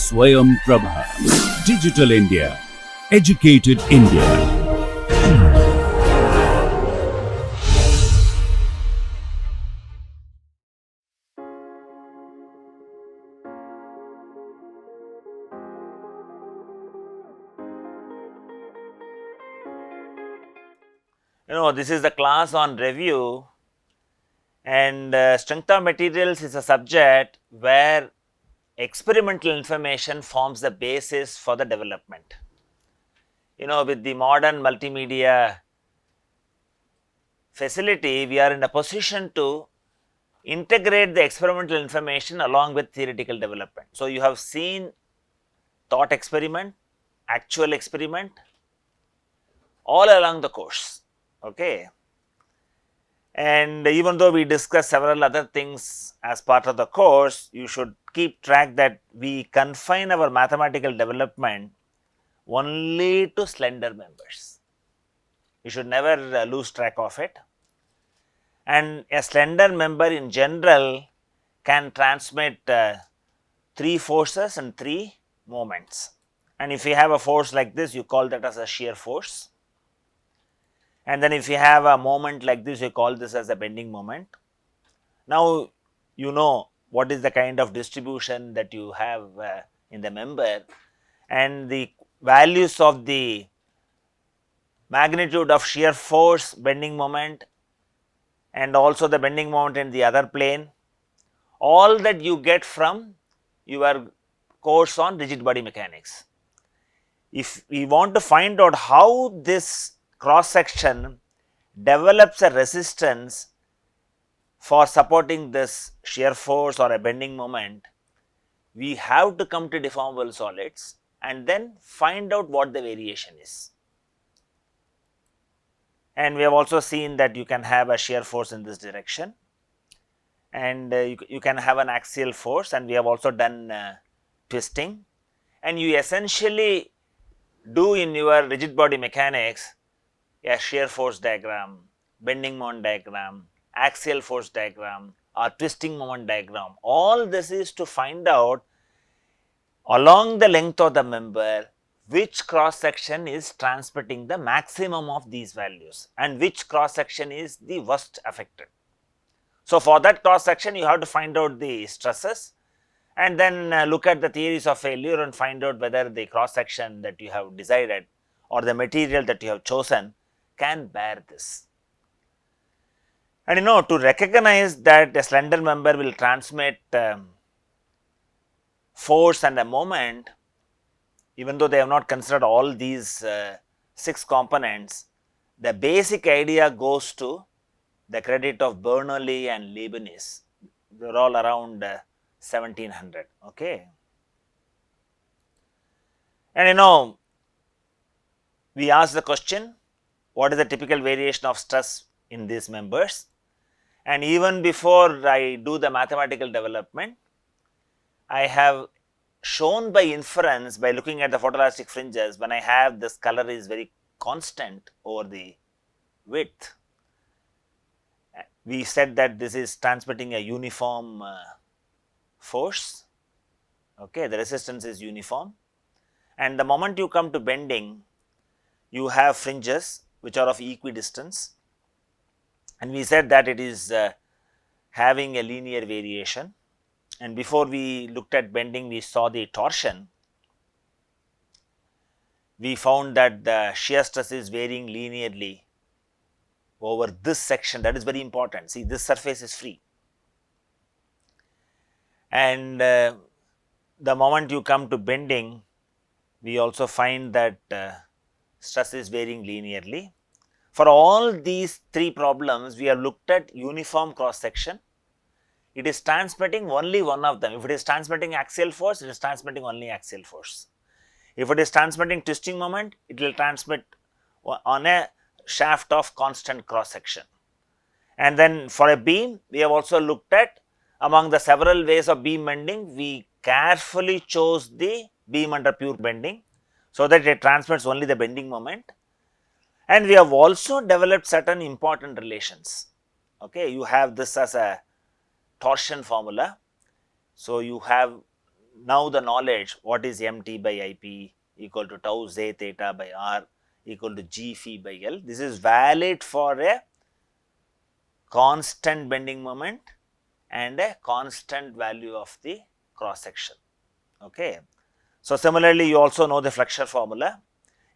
Swayam Prabha. Digital India. Educated India. This is the class on review, and strength of materials is a subject where experimental information forms the basis for the development. With the modern multimedia facility, we are in a position to integrate the experimental information along with theoretical development. So, you have seen thought experiment, actual experiment all along the course. Okay. And even though we discuss several other things as part of the course, you should keep track that we confine our mathematical development only to slender members. You should never lose track of it. And a slender member in general can transmit 3 forces and 3 moments. And if you have a force like this, you call that as a shear force. And then if you have a moment like this, you call this as a bending moment. Now, you know what is the kind of distribution that you have in the member, and the values of the magnitude of shear force, bending moment, and also the bending moment in the other plane, all that you get from your course on rigid body mechanics. If we want to find out how this cross section develops a resistance for supporting this shear force or a bending moment, we have to come to deformable solids and then find out what the variation is. And we have also seen that you can have a shear force in this direction, and you can have an axial force, and we have also done twisting, and you essentially do in your rigid body mechanics a shear force diagram, bending moment diagram, axial force diagram, or twisting moment diagram. All this is to find out along the length of the member which cross section is transmitting the maximum of these values and which cross section is the worst affected. So, for that cross section you have to find out the stresses and then look at the theories of failure and find out whether the cross section that you have decided or the material that you have chosen can bear this. And to recognize that a slender member will transmit force and a moment, even though they have not considered all these 6 components, the basic idea goes to the credit of Bernoulli and Leibniz. They are all around 1700. Okay. And we ask the question, what is the typical variation of stress in these members? And even before I do the mathematical development, I have shown by inference, by looking at the photoelastic fringes, when I have this color is very constant over the width, we said that this is transmitting a uniform force. Okay, the resistance is uniform, and the moment you come to bending, you have fringes which are of equidistance, and we said that it is having a linear variation. And before we looked at bending, we saw the torsion. We found that the shear stress is varying linearly over this section. That is very important. See, this surface is free, and the moment you come to bending, we also find that stress is varying linearly. For all these 3 problems, we have looked at uniform cross section. It is transmitting only one of them. If it is transmitting axial force, it is transmitting only axial force. If it is transmitting twisting moment, it will transmit on a shaft of constant cross section. And then for a beam, we have also looked at, among the several ways of beam bending, we carefully chose the beam under pure bending, so that it transmits only the bending moment. And we have also developed certain important relations. Okay, you have this as a torsion formula. So, you have now the knowledge what is mt by ip equal to tau z theta by r equal to g phi by L. This is valid for a constant bending moment and a constant value of the cross section. Okay. So, similarly, you also know the flexure formula.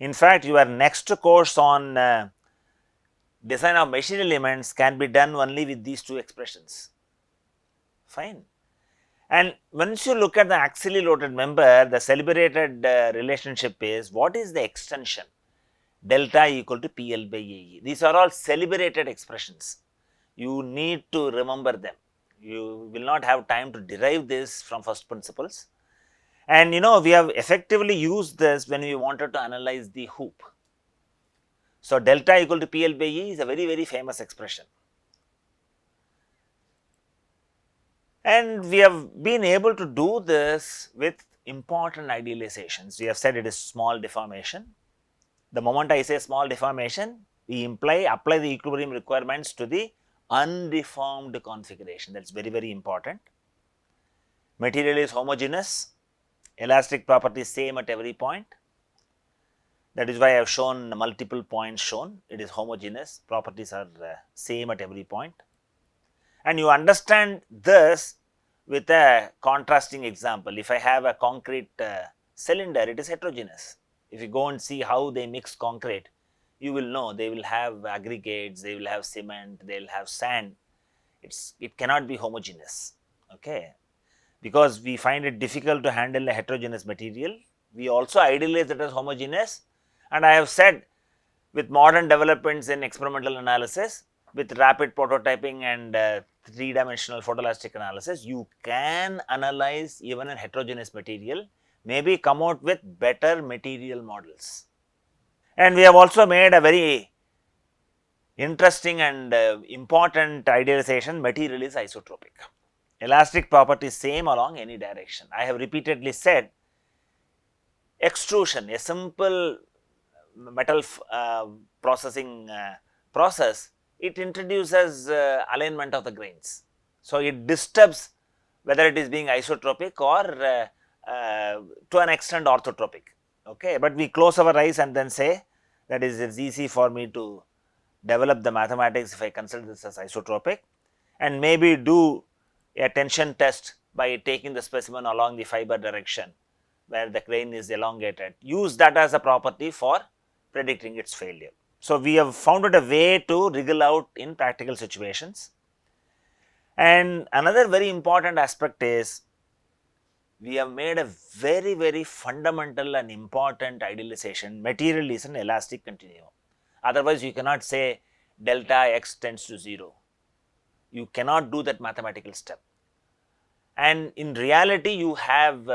In fact, your next course on design of machine elements can be done only with these two expressions. Fine. And once you look at the axially loaded member, the celebrated relationship is what is the extension? Delta equal to PL by AE. These are all celebrated expressions. You need to remember them. You will not have time to derive this from first principles. And we have effectively used this when we wanted to analyze the hoop. So, delta equal to PL by E is a very, very famous expression. And we have been able to do this with important idealizations. We have said it is small deformation. The moment I say small deformation, we apply the equilibrium requirements to the undeformed configuration. That is very, very important. Material is homogeneous, elastic property is same at every point. That is why I have shown multiple points shown. It is homogeneous, properties are same at every point. And you understand this with a contrasting example. If I have a concrete cylinder, it is heterogeneous. If you go and see how they mix concrete, you will know they will have aggregates, they will have cement, they will have sand. It cannot be homogeneous, okay. Because we find it difficult to handle a heterogeneous material, we also idealize it as homogeneous. And I have said with modern developments in experimental analysis, with rapid prototyping and three-dimensional photoelastic analysis, you can analyze even a heterogeneous material, maybe come out with better material models. And we have also made a very interesting and important idealization: material is isotropic. Elastic property is same along any direction. I have repeatedly said extrusion, a simple metal processing process, it introduces alignment of the grains. So, it disturbs whether it is being isotropic or to an extent orthotropic. Okay. But we close our eyes and then say that it's easy for me to develop the mathematics if I consider this as isotropic, and maybe do a tension test by taking the specimen along the fiber direction where the grain is elongated, use that as a property for predicting its failure. So, we have found a way to wriggle out in practical situations. And another very important aspect is we have made a very, very fundamental and important idealization: material is an elastic continuum. Otherwise, you cannot say delta x tends to 0. You cannot do that mathematical step. And in reality, you have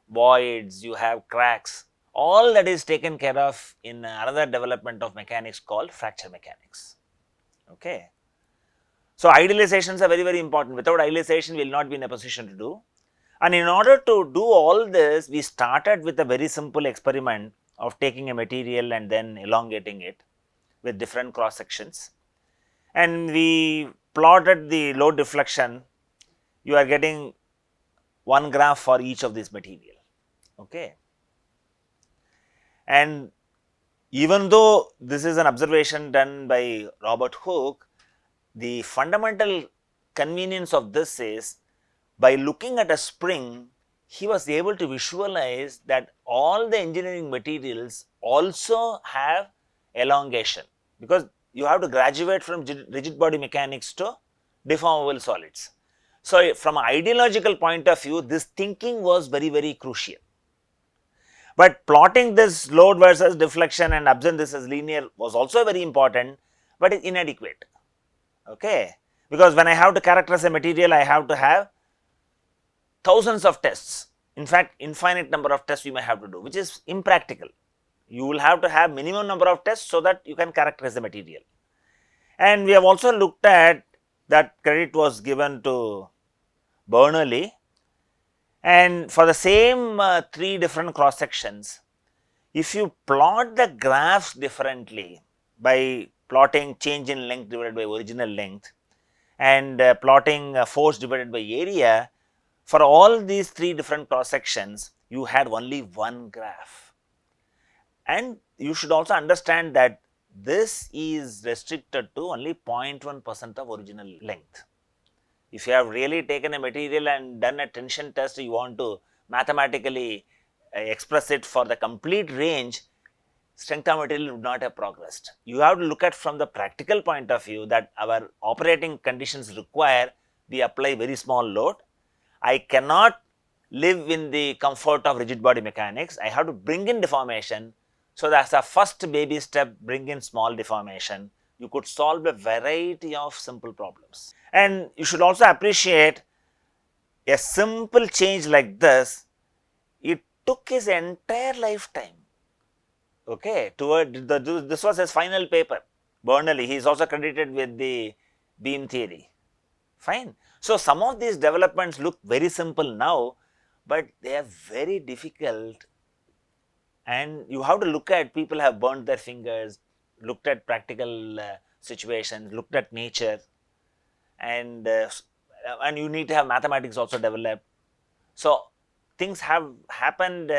voids, you have cracks, all that is taken care of in another development of mechanics called fracture mechanics. Okay. So, idealizations are very, very important. Without idealization, we will not be in a position to do. And in order to do all this, we started with a very simple experiment of taking a material and then elongating it with different cross sections. And we plotted the load deflection. You are getting one graph for each of this material. Okay. And even though this is an observation done by Robert Hooke, the fundamental convenience of this is, by looking at a spring, he was able to visualize that all the engineering materials also have elongation, because you have to graduate from rigid body mechanics to deformable solids. So, from an ideological point of view, this thinking was very, very crucial. But plotting this load versus deflection and observing this as linear was also very important, but is inadequate. Okay. Because when I have to characterize a material, I have to have thousands of tests. In fact, infinite number of tests you may have to do, which is impractical. You will have to have minimum number of tests so that you can characterize the material. And we have also looked at, that credit was given to Bernoulli, and for the same 3 different cross sections, if you plot the graphs differently by plotting change in length divided by original length and plotting force divided by area, For all these three different cross sections, you had only one graph. And you should also understand that this is restricted to only 0.1% of original length. If you have really taken a material and done a tension test, you want to mathematically express it for the complete range, strength of material would not have progressed. You have to look at from the practical point of view that our operating conditions require we apply very small load. I cannot live in the comfort of rigid body mechanics. I have to bring in deformation. So, that's a first baby step, bring in small deformation. You could solve a variety of simple problems. And you should also appreciate a simple change like this, it took his entire lifetime. Okay, this was his final paper. Bernoulli, he is also credited with the beam theory. Fine. So, some of these developments look very simple now, but they are very difficult, and you have to look at, people have burned their fingers, looked at practical situations, looked at nature, and you need to have mathematics also developed. So, things have happened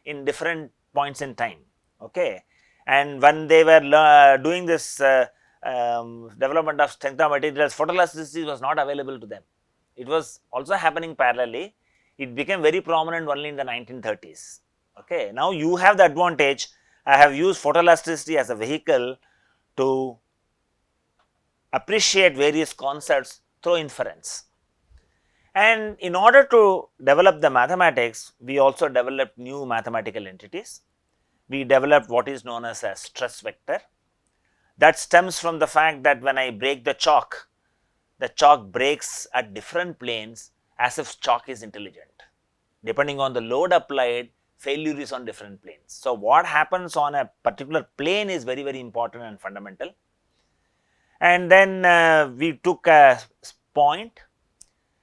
in different points in time. Okay. And when they were doing this development of strength of materials, photoelasticity was not available to them. It was also happening parallelly. It became very prominent only in the 1930s. Okay. Now, you have the advantage. I have used photoelasticity as a vehicle to appreciate various concepts through inference. And in order to develop the mathematics, we also developed new mathematical entities. We developed what is known as a stress vector. That stems from the fact that when I break the chalk breaks at different planes as if chalk is intelligent. Depending on the load applied, failure is on different planes. So, what happens on a particular plane is very, very important and fundamental. And then we took a point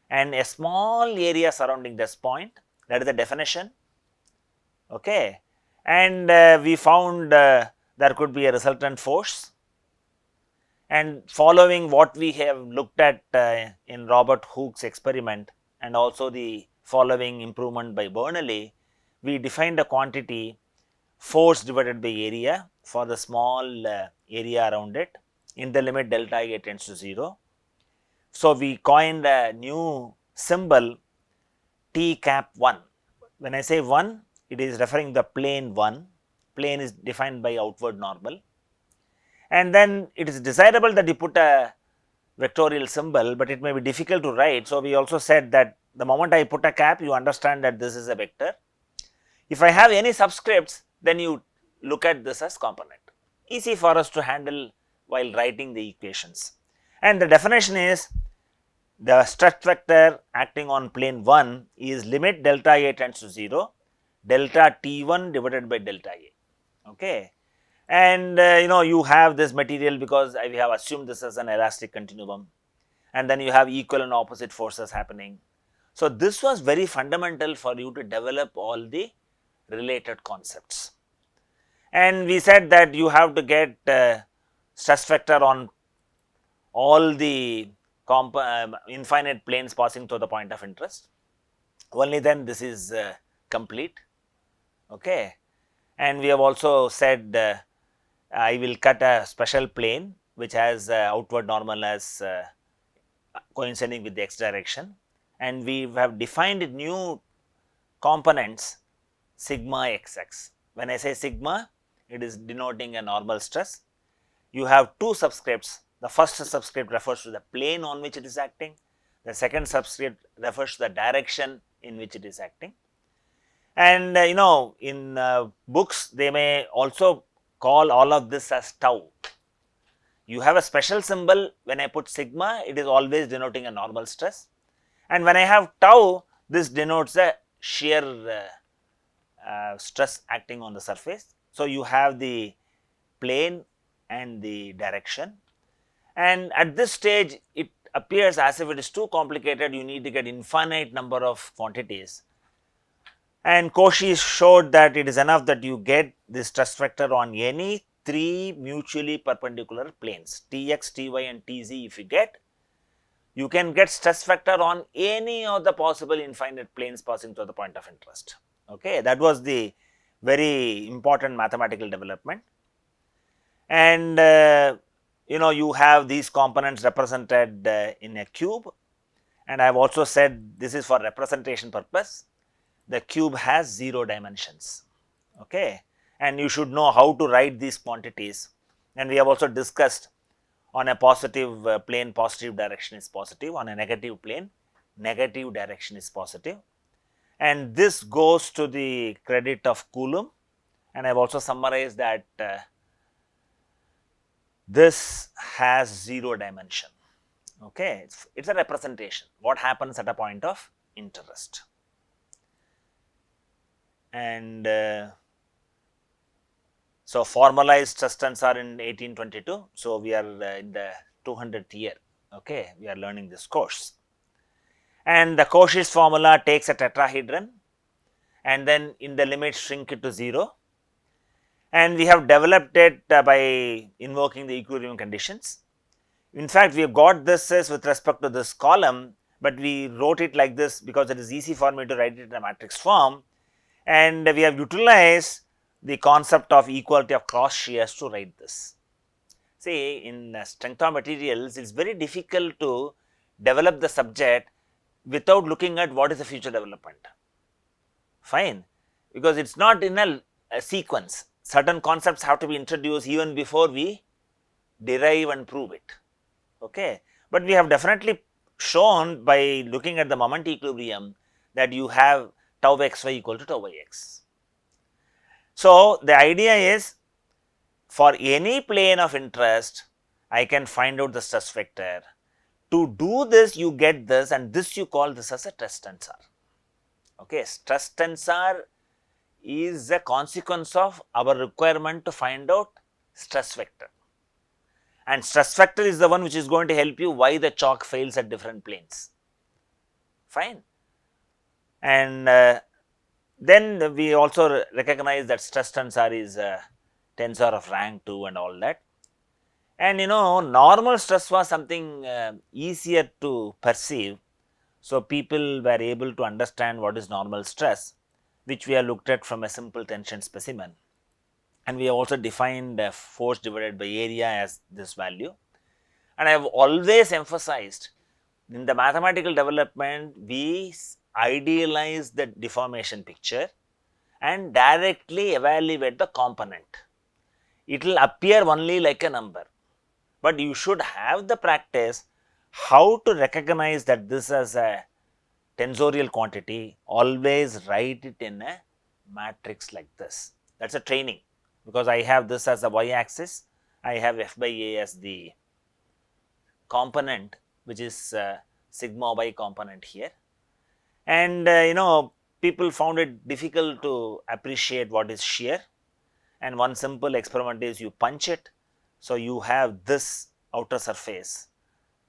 and a small area surrounding this point, that is the definition. Okay. And we found there could be a resultant force, and following what we have looked at in Robert Hooke's experiment and also the following improvement by Bernoulli, we defined a quantity force divided by area for the small area around it in the limit delta A tends to 0. So, we coined a new symbol T cap 1. When I say 1, it is referring the plane 1, plane is defined by outward normal, and then it is desirable that you put a vectorial symbol, but it may be difficult to write. So, we also said that the moment I put a cap, you understand that this is a vector. If I have any subscripts, then you look at this as component, easy for us to handle while writing the equations. And the definition is, the stress vector acting on plane 1 is limit delta A tends to 0, delta T1 divided by delta A. Okay. And you have this material because we have assumed this as an elastic continuum, and then you have equal and opposite forces happening. So, this was very fundamental for you to develop all the related concepts. And we said that you have to get stress vector on all the infinite planes passing through the point of interest, only then this is complete. Okay. And we have also said I will cut a special plane which has outward normal as coinciding with the x direction, and we have defined new components sigma xx. When I say sigma, it is denoting a normal stress. You have two subscripts. The first subscript refers to the plane on which it is acting. The second subscript refers to the direction in which it is acting. And in books, they may also call all of this as tau. You have a special symbol. When I put sigma, it is always denoting a normal stress. And when I have tau, this denotes a shear stress acting on the surface. So, you have the plane and the direction, and at this stage it appears as if it is too complicated, you need to get infinite number of quantities, and Cauchy showed that it is enough that you get this stress vector on any three mutually perpendicular planes Tx, Ty and Tz. If you get, you can get stress vector on any of the possible infinite planes passing through the point of interest. Okay, that was the very important mathematical development. And you have these components represented in a cube, and I have also said this is for representation purpose. The cube has 0 dimensions, okay, and you should know how to write these quantities. And we have also discussed, on a positive plane positive direction is positive, on a negative plane negative direction is positive, and this goes to the credit of Coulomb. And I have also summarized that this has 0 dimension, okay. It's a representation, what happens at a point of interest. And so formalized stress tensor in 1822. So we are in the 200th year, okay, we are learning this course. And the Cauchy's formula takes a tetrahedron and then in the limit shrink it to 0, and we have developed it by invoking the equilibrium conditions. In fact, we have got this as with respect to this column, but we wrote it like this because it is easy for me to write it in a matrix form, and we have utilized the concept of equality of cross shears to write this. See, in strength of materials, it is very difficult to develop the subject without looking at what is the future development, fine, because it is not in a sequence. Certain concepts have to be introduced even before we derive and prove it, okay. But we have definitely shown by looking at the moment equilibrium that you have tau xy equal to tau yx. So, the idea is, for any plane of interest, I can find out the stress vector. To do this, you get this, and this you call this as a stress tensor. Okay, stress tensor is a consequence of our requirement to find out stress vector, and stress vector is the one which is going to help you why the chalk fails at different planes, fine. And then we also recognize that stress tensor is a tensor of rank 2 and all that. And normal stress was something easier to perceive. So, people were able to understand what is normal stress, which we have looked at from a simple tension specimen. And we have also defined force divided by area as this value. And I have always emphasized, in the mathematical development, we idealize the deformation picture and directly evaluate the component. It will appear only like a number, but you should have the practice how to recognize that this as a tensorial quantity. Always write it in a matrix like this. That is a training, because I have this as the y axis, I have f by a as the component, which is sigma by component here. And people found it difficult to appreciate what is shear, and one simple experiment is you punch it. So, you have this outer surface,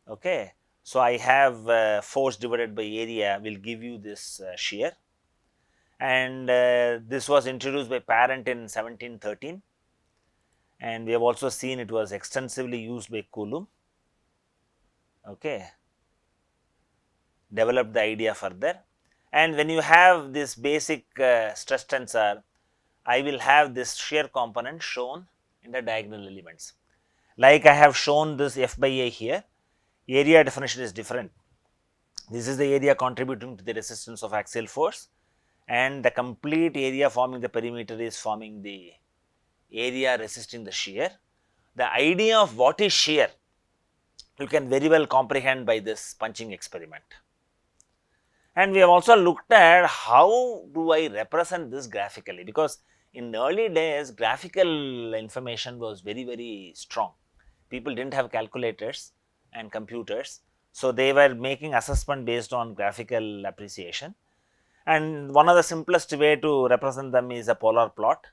okay. So, I have force divided by area will give you this shear, and this was introduced by Parent in 1713, and we have also seen it was extensively used by Coulomb, okay, developed the idea further. And when you have this basic stress tensor, I will have this shear component shown in the diagonal elements. Like I have shown this f by a here, area definition is different. This is the area contributing to the resistance of axial force, and the complete area forming the perimeter is forming the area resisting the shear. The idea of what is shear, you can very well comprehend by this punching experiment. And we have also looked at how do I represent this graphically, because in early days graphical information was very strong. People did not have calculators and computers, so they were making assessment based on graphical appreciation. And one of the simplest way to represent them is a polar plot,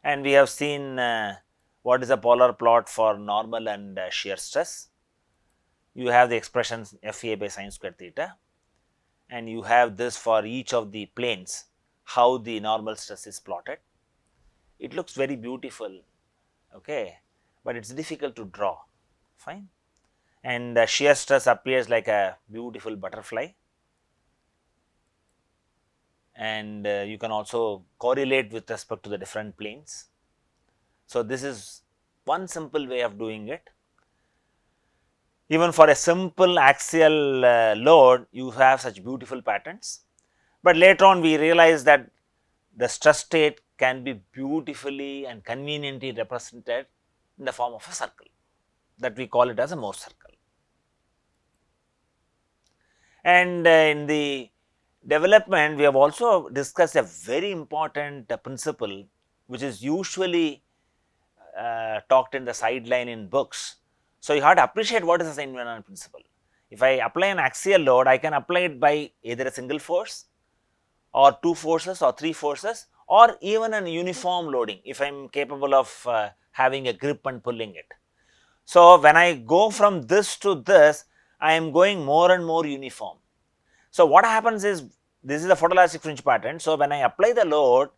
and we have seen what is a polar plot for normal and shear stress. You have the expressions FA by sin square theta, and you have this for each of the planes, how the normal stress is plotted. It looks very beautiful, okay, but it is difficult to draw, fine. and the shear stress appears like a beautiful butterfly, and you can also correlate with respect to the different planes. So, this is one simple way of doing it. Even for a simple axial load, you have such beautiful patterns, but later on we realize that the stress state can be beautifully and conveniently represented in the form of a circle, that we call it as a Morse circle. And in the development, we have also discussed a very important principle, which is usually talked in the sideline in books. So, you have to appreciate what is the Saint-Venant principle. If I apply an axial load, I can apply it by either a single force or two forces or three forces, or even an uniform loading if I am capable of having a grip and pulling it. So, when I go from this to this, I am going more and more uniform. So, what happens is, this is the photoelastic fringe pattern. So, when I apply the load,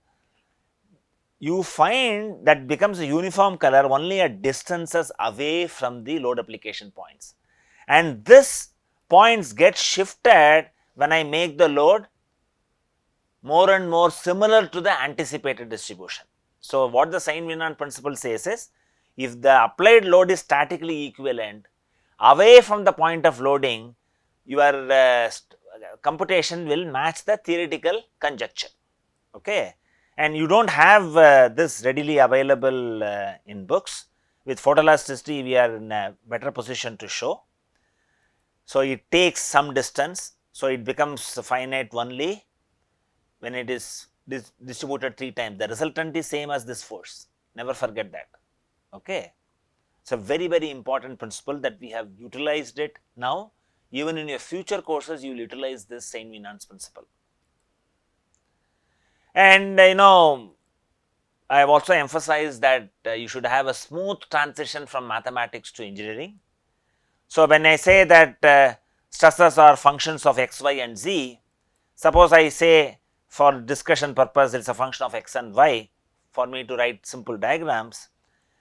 you find that becomes a uniform color only at distances away from the load application points, and this points get shifted when I make the load more and more similar to the anticipated distribution. So, what the Saint-Venant principle says is, if the applied load is statically equivalent away from the point of loading, your computation will match the theoretical conjecture. Okay. And you do not have this readily available in books. With photoelasticity, we are in a better position to show. So, it takes some distance. So, it becomes finite only when it is distributed 3 times. The resultant is same as this force, never forget that. Okay. It is a very, very important principle that we have utilized it now. Even in your future courses, you will utilize this Saint-Venant's principle. And I have also emphasized that you should have a smooth transition from mathematics to engineering. So, when I say that stresses are functions of x, y and z, suppose I say for discussion purpose it is a function of x and y for me to write simple diagrams.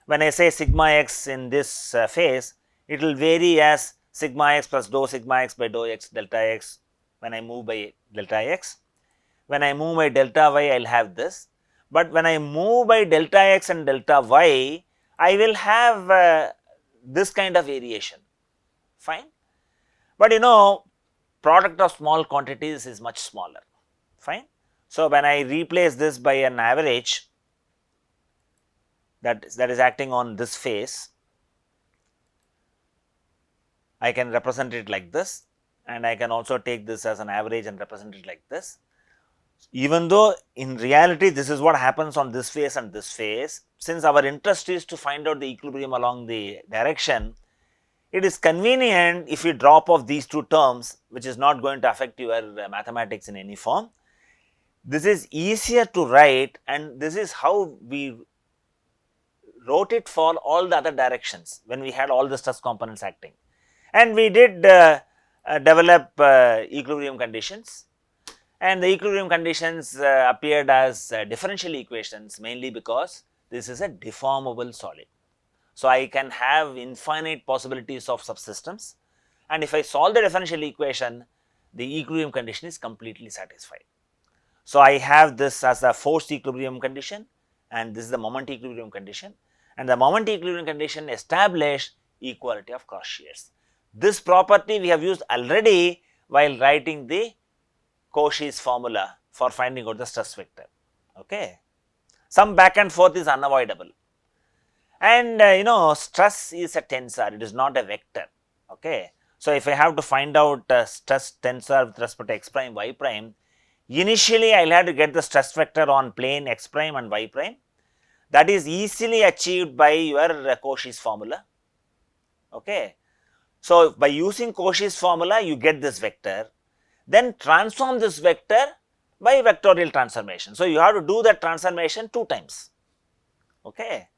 When I say sigma x in this phase, it will vary as sigma x plus dou sigma x by dou x delta x when I move by delta x. When I move by delta y, I will have this, but when I move by delta x and delta y, I will have this kind of variation, fine. But product of small quantities is much smaller, fine. So, when I replace this by an average that is acting on this phase, I can represent it like this, and I can also take this as an average and represent it like this. Even though in reality this is what happens on this phase and this phase, since our interest is to find out the equilibrium along the direction, it is convenient if you drop off these two terms, which is not going to affect your mathematics in any form. This is easier to write, and this is how we wrote it for all the other directions when we had all the stress components acting. And we did develop equilibrium conditions, and the equilibrium conditions appeared as differential equations, mainly because this is a deformable solid. So, I can have infinite possibilities of subsystems, and if I solve the differential equation, the equilibrium condition is completely satisfied. So, I have this as a force equilibrium condition, and this is the moment equilibrium condition, and the moment equilibrium condition establish equality of cross shears. This property we have used already while writing the Cauchy's formula for finding out the stress vector. Okay. Some back and forth is unavoidable, and stress is a tensor, it is not a vector. Okay. So, if I have to find out stress tensor with respect to x prime y prime, initially I will have to get the stress vector on plane x prime and y prime. That is easily achieved by your Cauchy's formula. Okay. So, by using Cauchy's formula, you get this vector, then transform this vector by vectorial transformation. So, you have to do that transformation 2 times. Okay.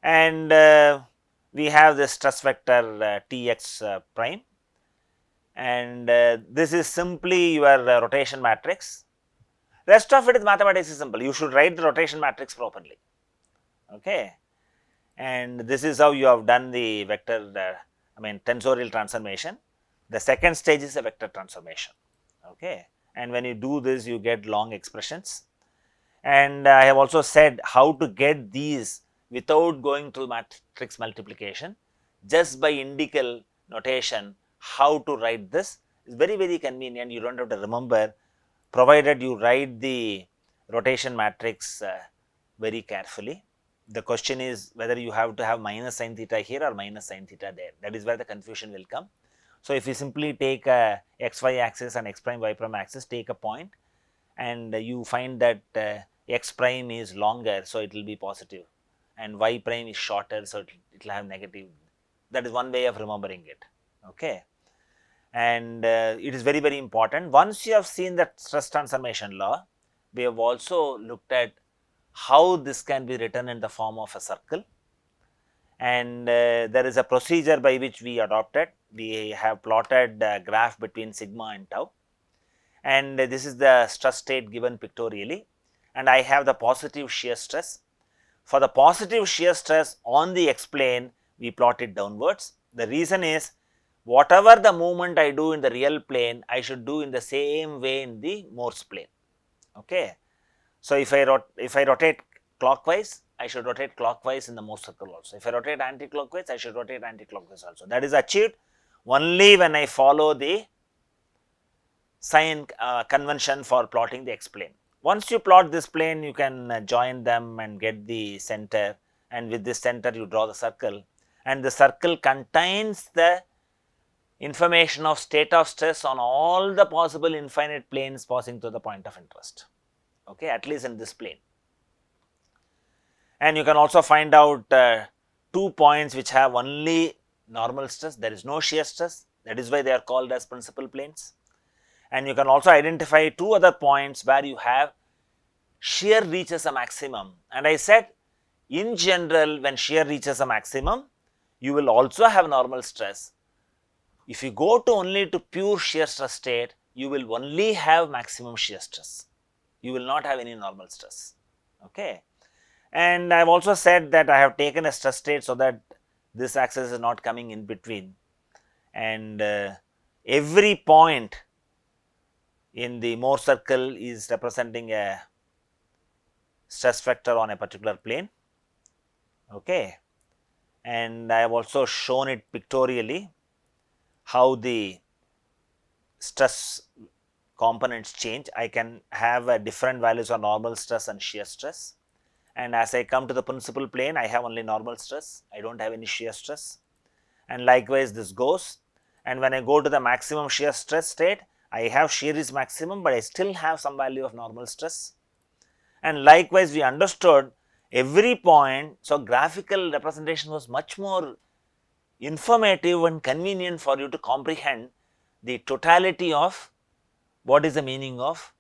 And we have this stress vector Tx prime, and this is simply your rotation matrix. Rest of it is mathematics is simple. You should write the rotation matrix properly. Okay. And this is how you have done the vector tensorial transformation. The second stage is a vector transformation. Okay, and when you do this, you get long expressions. And I have also said how to get these without going through matrix multiplication, just by indical notation. How to write this is very convenient. You don't have to remember, provided you write the rotation matrix very carefully. The question is whether you have to have minus sin theta here or minus sin theta there. That is where the confusion will come. So, if you simply take a xy axis and x prime y prime axis, take a point, and you find that x prime is longer, so it will be positive, and y prime is shorter, so it will have negative. That is one way of remembering it. Okay. And it is very important. Once you have seen the stress transformation law, we have also looked at how this can be written in the form of a circle, and there is a procedure by which we adopted. We have plotted a graph between sigma and tau, and this is the stress state given pictorially, and I have the positive shear stress. For the positive shear stress on the x plane, we plot it downwards. The reason is, whatever the movement I do in the real plane, I should do in the same way in the Morse plane. Okay. So, if I rotate clockwise, I should rotate clockwise in the Morse circle also. If I rotate anti-clockwise, I should rotate anti-clockwise also. That is achieved only when I follow the sign convention for plotting the x plane. Once you plot this plane, you can join them and get the center, and with this center you draw the circle, and the circle contains the information of state of stress on all the possible infinite planes passing through the point of interest. Okay, at least in this plane. And you can also find out 2 points which have only normal stress, there is no shear stress, that is why they are called as principal planes. And you can also identify 2 other points where you have shear reaches a maximum, and I said in general when shear reaches a maximum, you will also have normal stress. If you go to only to pure shear stress state, you will only have maximum shear stress. You will not have any normal stress. Okay. And I have also said that I have taken a stress state so that this axis is not coming in between, and every point in the Morse circle is representing a stress vector on a particular plane. Okay. And I have also shown it pictorially how the stress components change. I can have different values of normal stress and shear stress, and as I come to the principal plane, I have only normal stress, I do not have any shear stress, and likewise this goes. And when I go to the maximum shear stress state, I have shear is maximum, but I still have some value of normal stress. And likewise we understood every point, so graphical representation was much more informative and convenient for you to comprehend the totality of what is the meaning of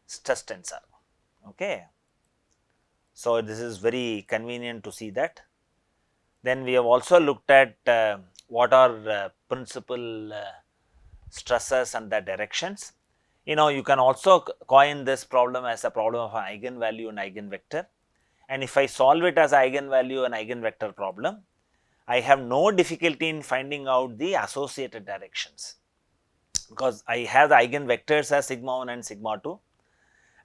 stress tensor. Okay. So, this is very convenient to see that. Then we have also looked at what are principal stresses and their directions. You can also coin this problem as a problem of an eigenvalue and eigenvector, and if I solve it as eigenvalue and eigenvector problem, I have no difficulty in finding out the associated directions, because I have the eigenvectors as sigma 1 and sigma 2,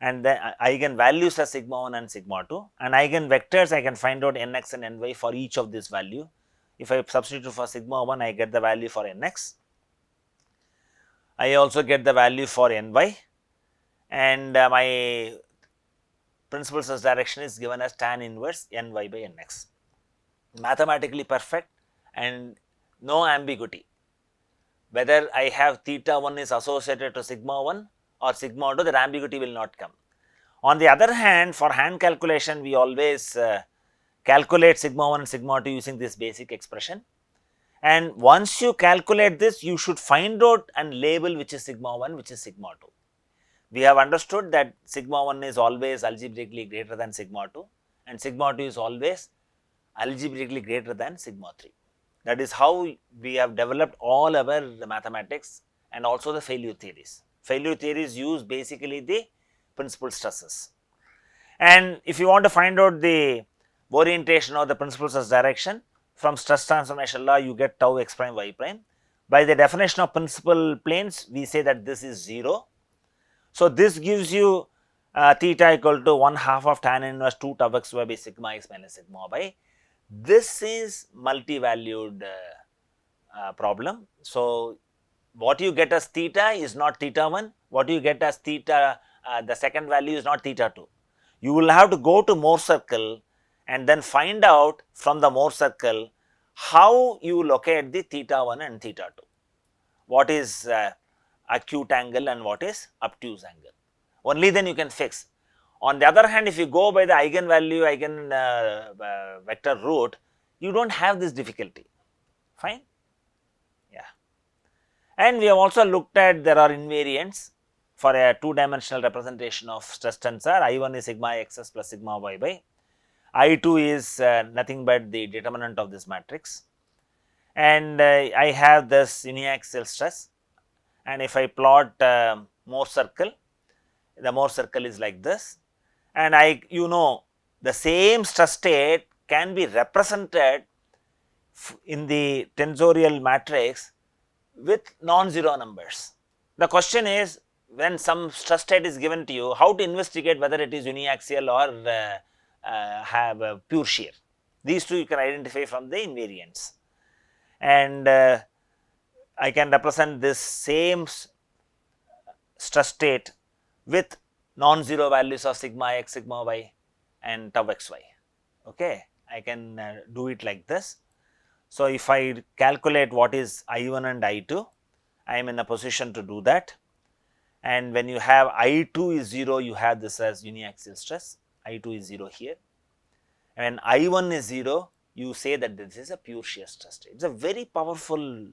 and the eigenvalues as sigma 1 and sigma 2, and eigenvectors I can find out nx and ny for each of this value. If I substitute for sigma 1, I get the value for nx, I also get the value for ny, and my principal stress direction is given as tan inverse ny by nx. Mathematically perfect and no ambiguity. Whether I have theta 1 is associated to sigma 1 or sigma 2, that ambiguity will not come. On the other hand, for hand calculation, we always calculate sigma 1 and sigma 2 using this basic expression, and once you calculate this, you should find out and label which is sigma 1, which is sigma 2. We have understood that sigma 1 is always algebraically greater than sigma 2, and sigma 2 is always algebraically greater than sigma 3. That is how we have developed all our mathematics and also the failure theories. Failure theories use basically the principal stresses. And if you want to find out the orientation or the principal stress direction, from stress transformation law you get tau x prime y prime. By the definition of principal planes, we say that this is 0. So, this gives you theta equal to 1 half of tan inverse 2 tau x y by sigma x minus sigma y. This is multi-valued problem. So, what you get as theta is not theta 1, what you get as theta, the second value is not theta 2. You will have to go to Mohr circle and then find out from the Mohr circle how you locate the theta 1 and theta 2. What is acute angle and what is obtuse angle. Only then you can fix. On the other hand, if you go by the eigenvalue, vector route, you do not have this difficulty, fine. Yeah. And we have also looked at there are invariants for a 2-dimensional representation of stress tensor. I1 is sigma xs plus sigma y by I2 is nothing but the determinant of this matrix, and I have this uniaxial stress, and if I plot Mohr circle, the Mohr circle is like this, and the same stress state can be represented in the tensorial matrix with non-zero numbers. The question is, when some stress state is given to you, how to investigate whether it is uniaxial or have a pure shear. These two you can identify from the invariants, and I can represent this same stress state with non-zero values of sigma x, sigma y and tau xy. Okay. I can do it like this. So, if I calculate what is I1 and I2, I am in a position to do that, and when you have I2 is 0, you have this as uniaxial stress, I2 is 0 here, and I1 is 0, you say that this is a pure shear stress state. It is a very powerful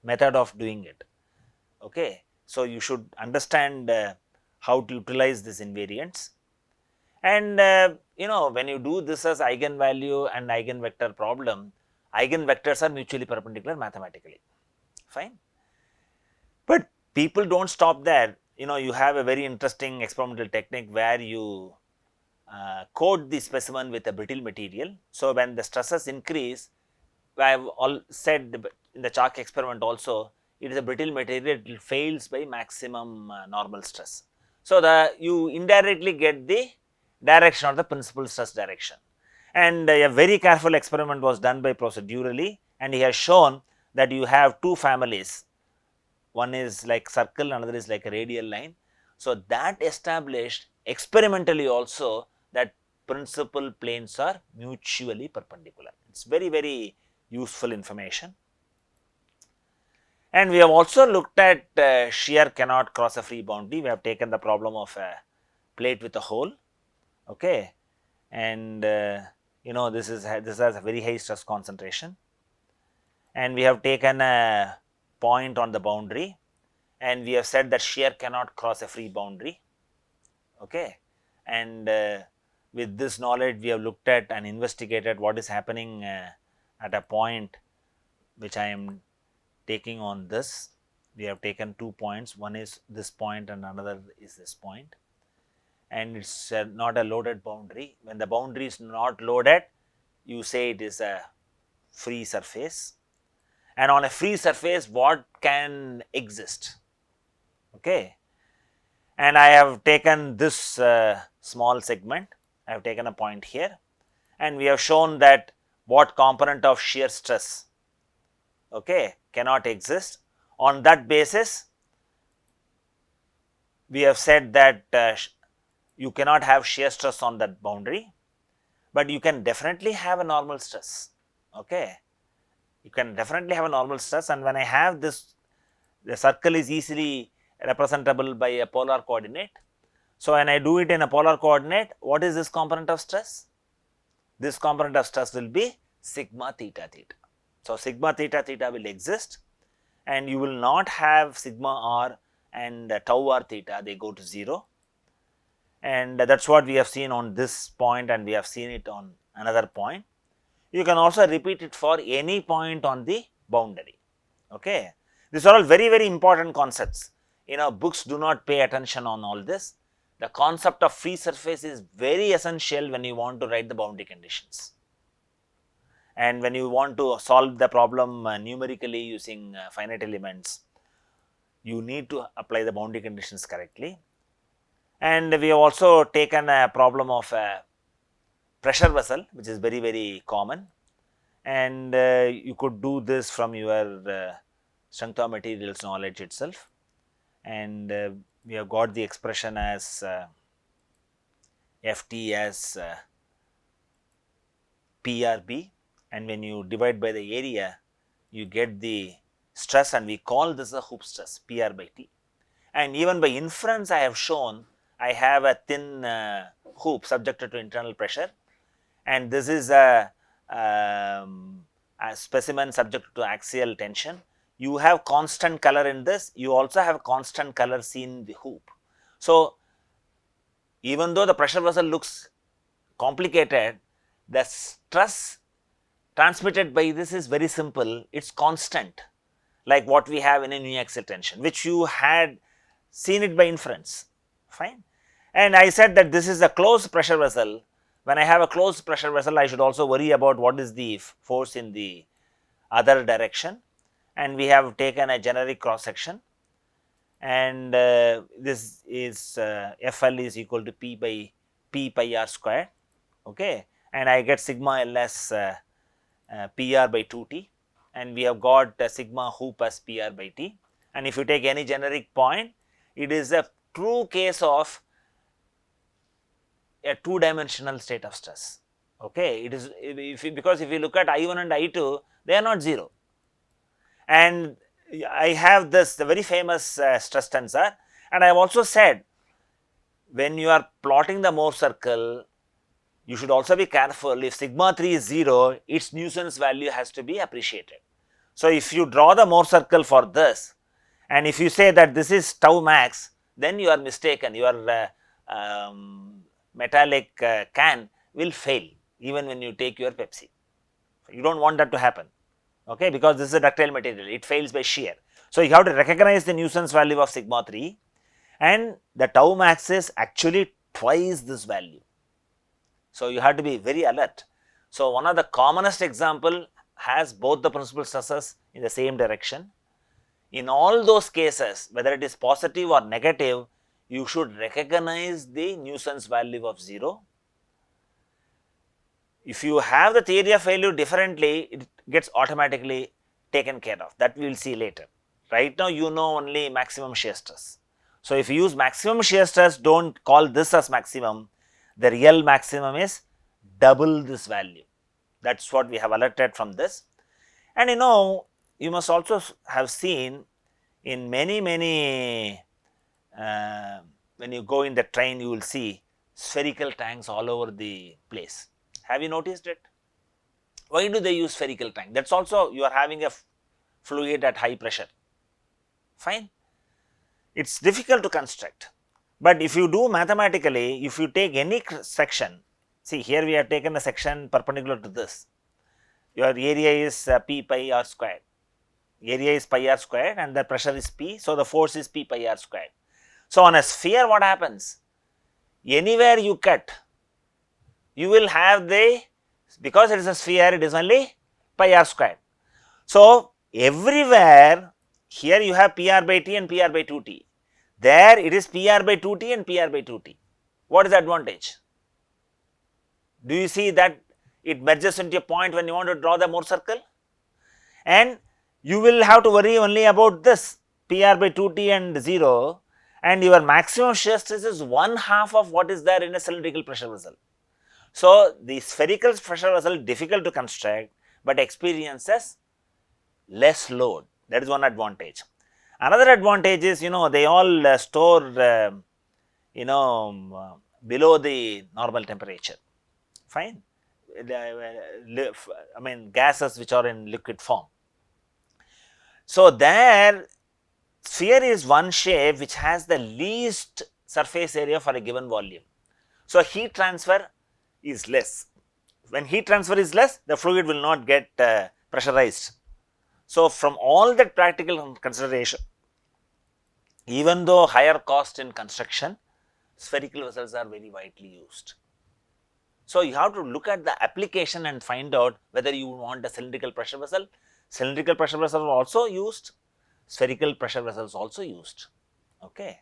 method of doing it. Okay. So, you should understand how to utilize these invariants, and when you do this as eigenvalue and eigenvector problem, eigenvectors are mutually perpendicular mathematically, fine. But people do not stop there. You have a very interesting experimental technique where you coat the specimen with a brittle material. So, when the stresses increase, I have all said in the chalk experiment also, it is a brittle material, it fails by maximum normal stress. So, you indirectly get the direction or the principal stress direction, and a very careful experiment was done by Professor Durelli, and he has shown that you have two families, one is like circle, another is like a radial line. So, that established experimentally also that principal planes are mutually perpendicular. It is very, very useful information. And we have also looked at shear cannot cross a free boundary. We have taken the problem of a plate with a hole, okay, and this has a very high stress concentration, and we have taken a point on the boundary, and we have said that shear cannot cross a free boundary, okay, and with this knowledge we have looked at and investigated what is happening at a point which I am taking on this. We have taken 2 points, one is this point and another is this point, and it is not a loaded boundary. When the boundary is not loaded, you say it is a free surface, and on a free surface what can exist, okay. And I have taken this small segment, I have taken a point here, and we have shown that what component of shear stress, okay, cannot exist. On that basis, we have said that you cannot have shear stress on that boundary, but you can definitely have a normal stress, okay. You can definitely have a normal stress, and when I have this, the circle is easily representable by a polar coordinate. So, when I do it in a polar coordinate, what is this component of stress? This component of stress will be sigma theta theta. So, sigma theta theta will exist, and you will not have sigma r and tau r theta, they go to 0, and that is what we have seen on this point, and we have seen it on another point. You can also repeat it for any point on the boundary, okay. These are all very, very important concepts. Books do not pay attention on all this. The concept of free surface is very essential when you want to write the boundary conditions. and when you want to solve the problem numerically using finite elements, you need to apply the boundary conditions correctly. And we have also taken a problem of a pressure vessel, which is very common, and you could do this from your strength of materials knowledge itself. And we have got the expression as Ft as PRB, and when you divide by the area, you get the stress, and we call this a hoop stress, PR by T. And even by inference, I have shown I have a thin hoop subjected to internal pressure, and this is a specimen subjected to axial tension. You have constant color in this, you also have constant color seen in the hoop. So, even though the pressure vessel looks complicated, the stress transmitted by this is very simple, it is constant, like what we have in a uniaxial tension, which you had seen it by inference, fine. And I said that this is a closed pressure vessel. When I have a closed pressure vessel, I should also worry about what is the force in the other direction, and we have taken a generic cross section, and this is FL is equal to P by P pi r square, okay, and I get sigma ls PR by 2T, and we have got sigma hoop as PR by T. And if you take any generic point, it is a true case of a two-dimensional state of stress, okay. It is because if you look at I1 and I2, they are not 0, and I have this the very famous stress tensor, and I have also said when you are plotting the Mohr circle, you should also be careful. If sigma 3 is 0, its nuisance value has to be appreciated. So, if you draw the Mohr circle for this, and if you say that this is tau max, then you are mistaken, your metallic can will fail even when you take your Pepsi. You do not want that to happen, okay, because this is a ductile material, it fails by shear. So, you have to recognize the nuisance value of sigma 3, and the tau max is actually twice this value. So, you have to be very alert. So, one of the commonest example has both the principal stresses in the same direction. In all those cases, whether it is positive or negative, you should recognize the nuisance value of 0. If you have the theory of failure differently, it gets automatically taken care of, that we will see later. Right now, you know only maximum shear stress. So, if you use maximum shear stress, do not call this as maximum, the real maximum is double this value. That is what we have alerted from this. And you must also have seen in many when you go in the train, you will see spherical tanks all over the place. Have you noticed it? Why do they use spherical tank? That is also you are having a fluid at high pressure, fine. It is difficult to construct, but if you do mathematically, if you take any section, see here we have taken a section perpendicular to this, your area is P pi r squared, area is pi r squared and the pressure is P, so the force is P pi r squared. So, on a sphere what happens? Anywhere you cut, you will have the, because it is a sphere, it is only pi r squared. So, everywhere here you have PR by T and PR by 2T, there it is PR by 2T and PR by 2T. What is the advantage? Do you see that it merges into a point when you want to draw the Mohr circle? And you will have to worry only about this PR by 2T and 0, and your maximum shear stress is 1/2 of what is there in a cylindrical pressure vessel. So, the spherical pressure vessel difficult to construct, but experiences less load, that is one advantage. Another advantage is they all store below the normal temperature, fine, I mean gases which are in liquid form. So, there sphere is one shape which has the least surface area for a given volume. So, heat transfer is less. When heat transfer is less, the fluid will not get pressurized. So, from all that practical consideration, even though higher cost in construction, spherical vessels are very widely used. So, you have to look at the application and find out whether you want a cylindrical pressure vessel. Cylindrical pressure vessels are also used, spherical pressure vessels also used. Okay.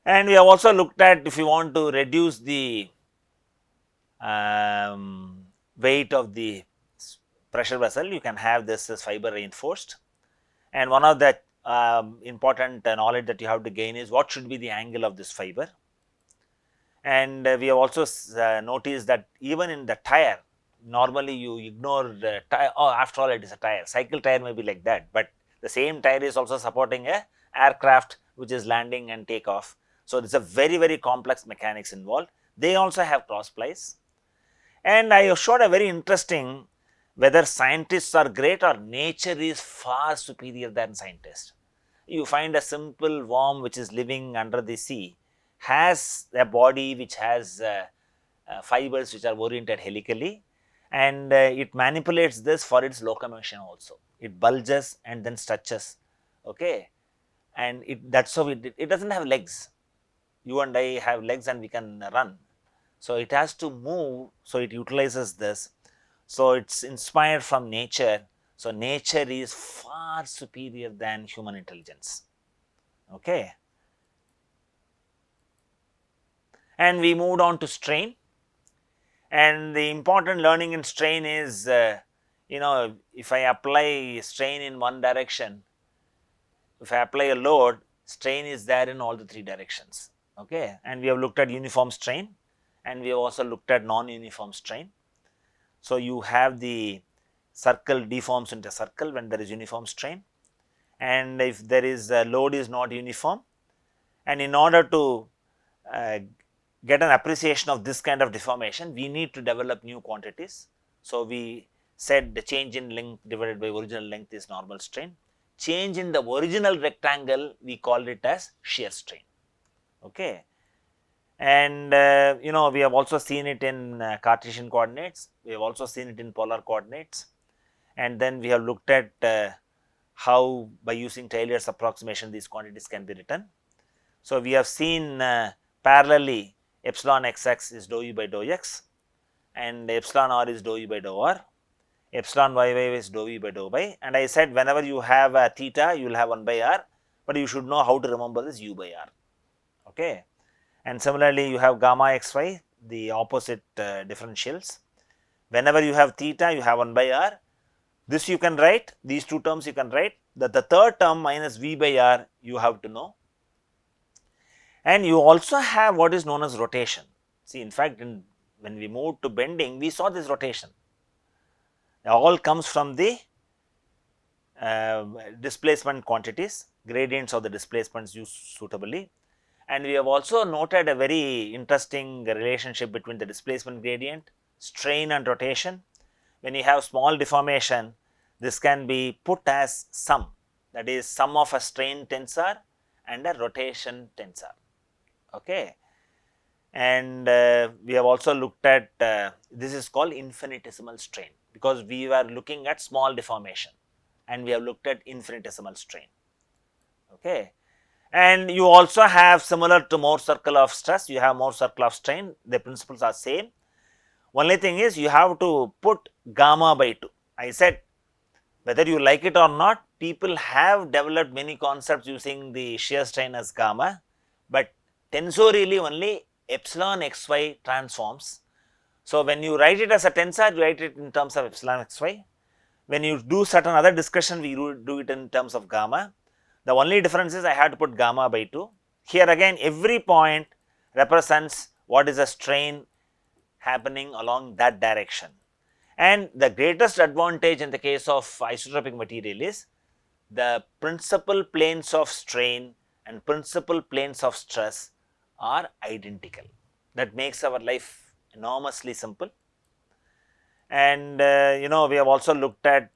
And we have also looked at, if you want to reduce the weight of the pressure vessel, you can have this as fiber reinforced. And one of the important knowledge that you have to gain is what should be the angle of this fiber. And we have also noticed that even in the tire, normally you ignore the tire. Oh, after all, it is a tire. Cycle tire may be like that, but the same tire is also supporting a aircraft which is landing and takeoff. So, there is a very complex mechanics involved. They also have cross plies. And I showed a very interesting, whether scientists are great or nature is far superior than scientists. You find a simple worm which is living under the sea, has a body which has fibers which are oriented helically, and it manipulates this for its locomotion also. It bulges and then stretches, okay, and that's how it does not have legs. You and I have legs and we can run. So, it has to move, so it utilizes this. So, it is inspired from nature. So, nature is far superior than human intelligence. Okay. And we moved on to strain, and the important learning in strain is, if I apply strain in one direction, if I apply a load, strain is there in all the three directions. Okay. And we have looked at uniform strain, and we have also looked at non-uniform strain. So, you have the circle deforms into a circle when there is uniform strain, and if there is a load is not uniform, and in order to get an appreciation of this kind of deformation, we need to develop new quantities. So, we said the change in length divided by original length is normal strain. Change in the original rectangle, we called it as shear strain. Okay. And we have also seen it in Cartesian coordinates, we have also seen it in polar coordinates, and then we have looked at how by using Taylor's approximation these quantities can be written. So, we have seen parallelly epsilon xx is dou u by dou x, and epsilon r is dou u by dou r, epsilon yy is dou u by dou y, and I said whenever you have a theta, you will have 1 by r, but you should know how to remember this u by r. Okay. And similarly, you have gamma xy, the opposite differentials. Whenever you have theta, you have 1 by r. This you can write, these two terms you can write, that the third term minus v by r you have to know. And you also have what is known as rotation. See, in fact, when we moved to bending, we saw this rotation. It all comes from the displacement quantities, gradients of the displacements used suitably. And we have also noted a very interesting relationship between the displacement gradient, strain and rotation. When you have small deformation, this can be put as sum, that is sum of a strain tensor and a rotation tensor. Okay. And we have also looked at this is called infinitesimal strain, because we were looking at small deformation and we have looked at infinitesimal strain. Okay. And you also have, similar to Mohr circle of stress, you have Mohr circle of strain, the principles are same. Only thing is you have to put gamma by 2. I said whether you like it or not, people have developed many concepts using the shear strain as gamma, but tensorially only epsilon xy transforms. So, when you write it as a tensor, you write it in terms of epsilon xy. When you do certain other discussion, we do it in terms of gamma. The only difference is I had to put gamma by 2. Here again, every point represents what is a strain happening along that direction. And the greatest advantage in the case of isotropic material is the principal planes of strain and principal planes of stress are identical. That makes our life enormously simple. And we have also looked at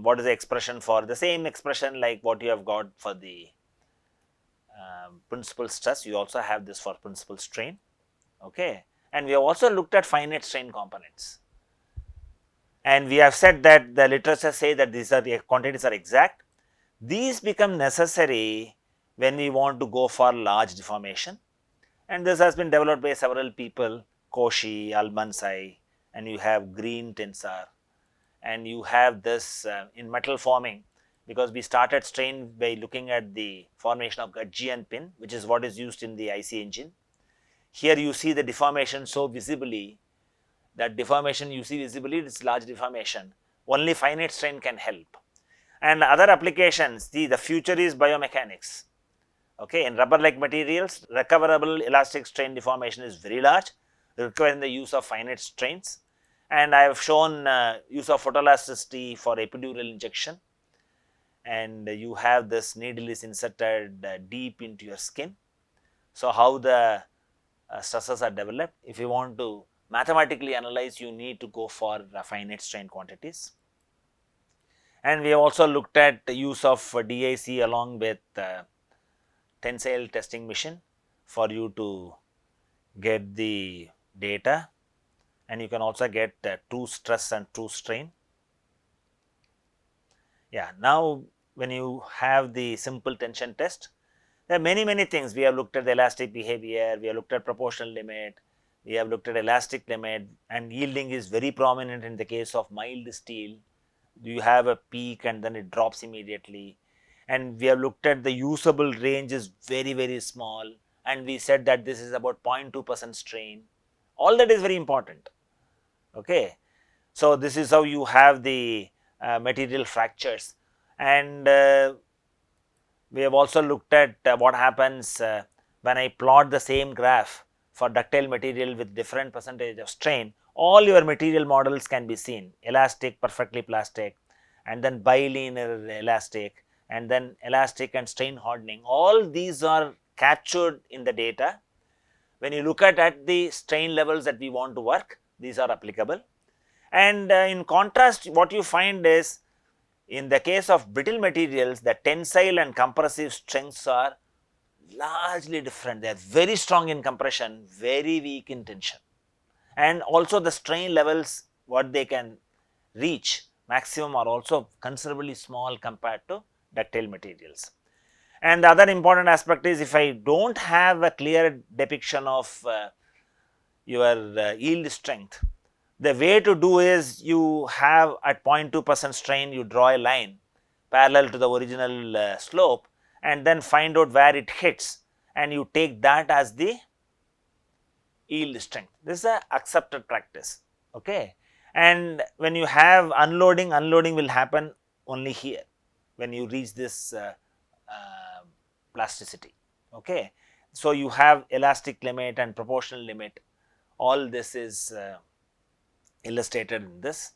what is the expression for the same expression like what you have got for the principal stress, you also have this for principal strain. Okay. And we have also looked at finite strain components, and we have said that the literature say that these are the quantities are exact. These become necessary when we want to go for large deformation, and this has been developed by several people, Cauchy, Almansai, and you have Green tensor, and you have this in metal forming, because we started strain by looking at the formation of Gudgeon pin, which is what is used in the IC engine. Here you see the deformation so visibly, that deformation you see visibly, it is large deformation, only finite strain can help. And other applications, the future is biomechanics. Okay, in rubber like materials, recoverable elastic strain deformation is very large, requiring the use of finite strains. And I have shown use of photoelasticity for epidural injection, and you have this needle is inserted deep into your skin. So, how the stresses are developed, if you want to mathematically analyze, you need to go for finite strain quantities. And we have also looked at the use of DIC along with tensile testing machine for you to get the data, and you can also get true stress and true strain. Yeah, now when you have the simple tension test, there are many things. We have looked at the elastic behavior, we have looked at proportional limit, we have looked at elastic limit, and yielding is very prominent in the case of mild steel. You have a peak and then it drops immediately, and we have looked at the usable range is very small, and we said that this is about 0.2% strain. All that is very important. Okay. So, this is how you have the material fractures, and we have also looked at what happens when I plot the same graph for ductile material with different percentage of strain. All your material models can be seen: elastic, perfectly plastic, and then bilinear elastic, and then elastic and strain hardening. All these are captured in the data. When you look at the strain levels that we want to work, these are applicable. And in contrast, what you find is, in the case of brittle materials, the tensile and compressive strengths are largely different. They are very strong in compression, very weak in tension, and also the strain levels what they can reach maximum are also considerably small compared to ductile materials. And the other important aspect is, if I do not have a clear depiction of your yield strength, the way to do is, you have at 0.2% strain, you draw a line parallel to the original slope, and then find out where it hits, and you take that as the yield strength. This is a accepted practice. Okay. And when you have unloading, unloading will happen only here when you reach this plasticity. Okay. So, you have elastic limit and proportional limit, all this is illustrated in this.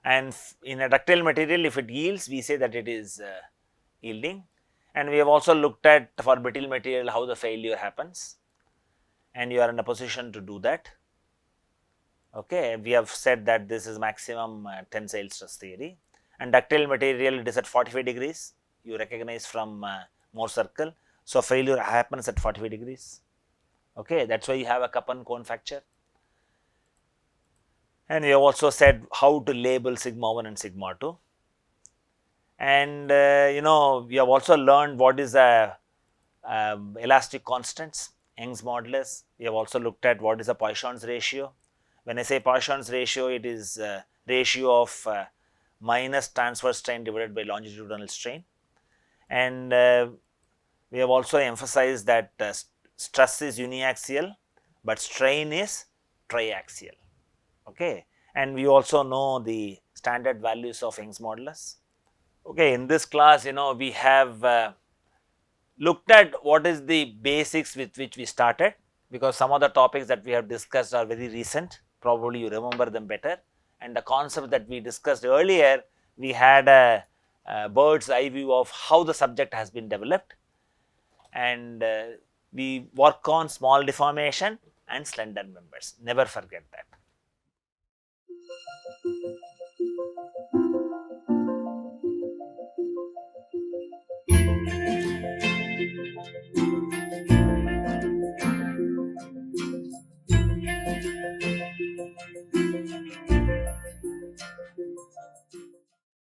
And in a ductile material, if it yields, we say that it is yielding. And we have also looked at, for brittle material, how the failure happens, and you are in a position to do that. Okay. We have said that this is maximum tensile stress theory, and ductile material, it is at 45 degrees, you recognize from Mohr circle. So, failure happens at 45 degrees. Okay. That is why you have a cup and cone fracture. And we have also said how to label sigma 1 and sigma 2. And we have also learned what is a elastic constants, Young's modulus. We have also looked at what is a Poisson's ratio. When I say Poisson's ratio, it is ratio of minus transverse strain divided by longitudinal strain. And we have also emphasized that stress is uniaxial, but strain is triaxial. Okay. And we also know the standard values of Young's modulus. Okay. In this class, we have looked at what is the basics with which we started, because some of the topics that we have discussed are very recent, probably you remember them better. And the concept that we discussed earlier, we had a bird's eye view of how the subject has been developed, and we work on small deformation and slender members, never forget that.